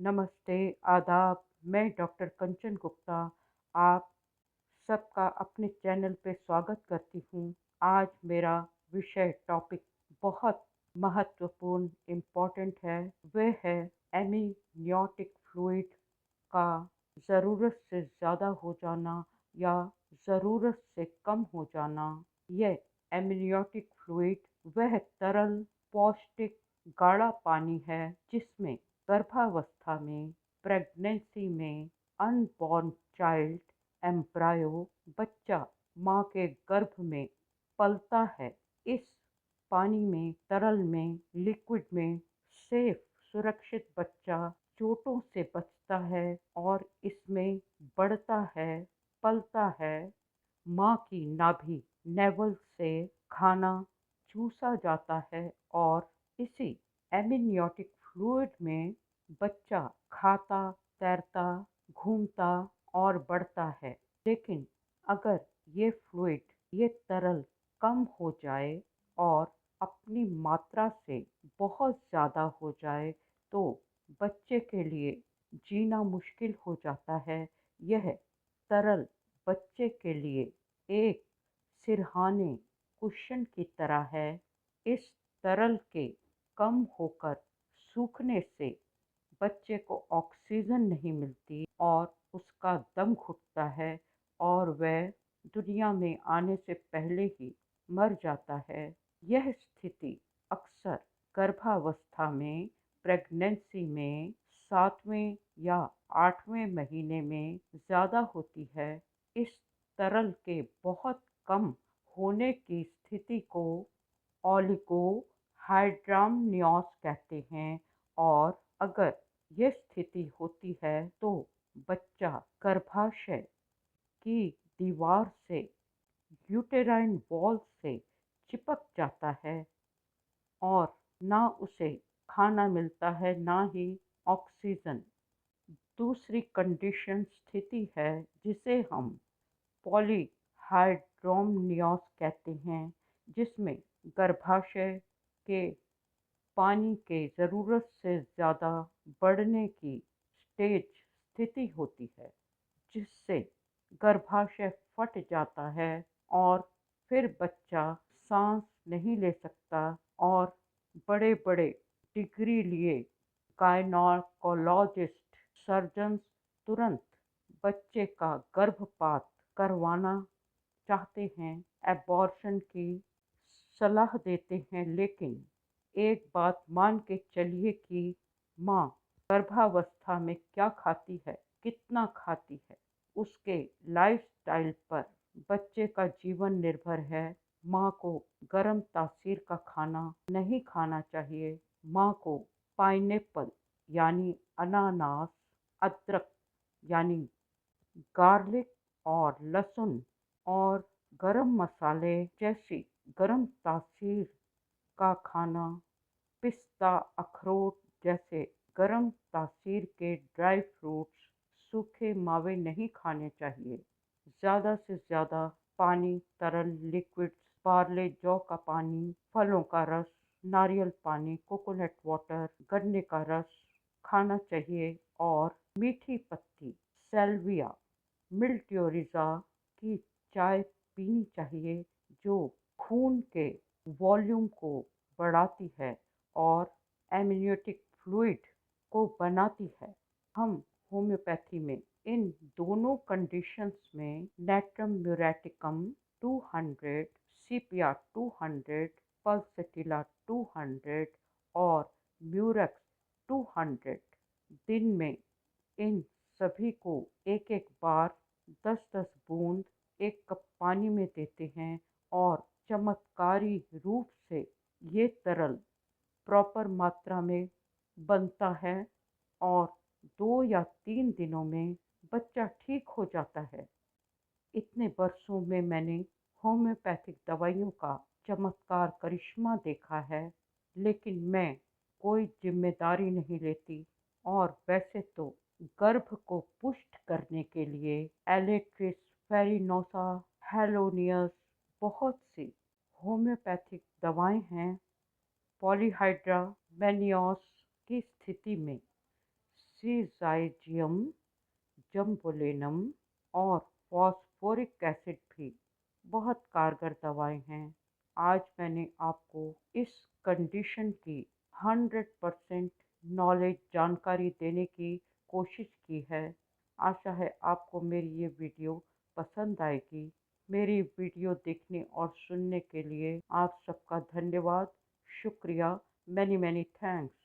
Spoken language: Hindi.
नमस्ते, आदाब। मैं डॉक्टर कंचन गुप्ता आप सबका अपने चैनल पे स्वागत करती हूँ। आज मेरा विषय टॉपिक बहुत महत्वपूर्ण इम्पोर्टेंट है। वह है एमनियोटिक फ्लूइड का ज़रूरत से ज़्यादा हो जाना या ज़रूरत से कम हो जाना। यह एमनियोटिक फ्लूइड वह तरल, पौष्टिक, गाढ़ा पानी है जिसमें गर्भावस्था में, प्रेगनेंसी में, अनबॉर्न चाइल्ड, एम्ब्रायो, बच्चा माँ के गर्भ में पलता है। इस पानी में, तरल में, लिक्विड में सेफ सुरक्षित बच्चा चोटों से बचता है और इसमें बढ़ता है, पलता है। माँ की नाभि नेवल से खाना चूसा जाता है और इसी एमनियोटिक फ्लूइड में बच्चा खाता, तैरता, घूमता और बढ़ता है। लेकिन अगर ये फ्लूइड, ये तरल कम हो जाए और अपनी मात्रा से बहुत ज़्यादा हो जाए तो बच्चे के लिए जीना मुश्किल हो जाता है। यह तरल बच्चे के लिए एक सिरहाने कुशन की तरह है। इस तरल के कम होकर सूखने से बच्चे को ऑक्सीजन नहीं मिलती और उसका दम घुटता है और वह दुनिया में आने से पहले ही मर जाता है। यह स्थिति अक्सर गर्भावस्था में, प्रेगनेंसी में 7वें या 8वें महीने में ज़्यादा होती है। इस तरल के बहुत कम होने की स्थिति को ओलिगोहाइड्रामनियोस कहते हैं और अगर यह स्थिति होती है तो बच्चा गर्भाशय की दीवार से, यूटेराइन वॉल से चिपक जाता है और ना उसे खाना मिलता है, ना ही ऑक्सीजन। दूसरी कंडीशन स्थिति है जिसे हम पॉलीहाइड्रोमनियोस कहते हैं, जिसमें गर्भाशय के पानी के ज़रूरत से ज़्यादा बढ़ने की स्थिति होती है, जिससे गर्भाशय फट जाता है और फिर बच्चा सांस नहीं ले सकता और बड़े-बड़े डिग्री लिए गायनेकोलॉजिस्ट सर्जन्स तुरंत बच्चे का गर्भपात करवाना चाहते हैं, एबॉर्शन की सलाह देते हैं। लेकिन एक बात मान के चलिए कि माँ गर्भावस्था में क्या खाती है, कितना खाती है, उसके लाइफस्टाइल पर बच्चे का जीवन निर्भर है। माँ को गर्म तासीर का खाना नहीं खाना चाहिए। माँ को पाइनएप्पल यानी अनानास, अदरक यानी गार्लिक और लहसुन और गरम मसाले जैसी गरम तासीर का खाना, पिस्ता, अखरोट जैसे गरम तासीर के ड्राई फ्रूट्स, सूखे मावे नहीं खाने चाहिए। ज़्यादा से ज़्यादा पानी, तरल लिक्विड्स, पार्ले जौ का पानी, फलों का रस, नारियल पानी, कोकोनट वाटर, गन्ने का रस खाना चाहिए और मीठी पत्ती, सैल्विया, मिल्ट्योरिज़ा की चाय पीनी चाहिए, जो खून के वॉल्यूम को बढ़ाती है और एमनियोटिक फ्लूइड को बनाती है। हम होम्योपैथी में इन दोनों कंडीशंस में नेट्रम म्यूरेटिकम 200, सीपिया 200, पल्सटिला 200 और म्यूरेक्स 200 दिन में इन सभी को एक-एक बार 10-10 बूंद एक कप पानी में देते हैं और चमत्कारी रूप से ये तरल प्रॉपर मात्रा में बनता है और 2 या 3 दिनों में बच्चा ठीक हो जाता है। इतने वर्षों में मैंने होम्योपैथिक दवाइयों का चमत्कार करिश्मा देखा है, लेकिन मैं कोई जिम्मेदारी नहीं लेती। और वैसे तो गर्भ को पुष्ट करने के लिए एलेट्रिस, फेरिनोसा, हेलोनियस बहुत सी होम्योपैथिक दवाएं हैं। पॉलीहाइड्रा मैनियोस की स्थिति में सीज़ाइजियम, जम्बोलेनम और फॉस्फोरिक एसिड भी बहुत कारगर दवाएं हैं। आज मैंने आपको इस कंडीशन की 100% नॉलेज जानकारी देने की कोशिश की है। आशा है आपको मेरी ये वीडियो पसंद आएगी। मेरी वीडियो देखने और सुनने के लिए आप सबका धन्यवाद, शुक्रिया, मैनी मैनी थैंक्स।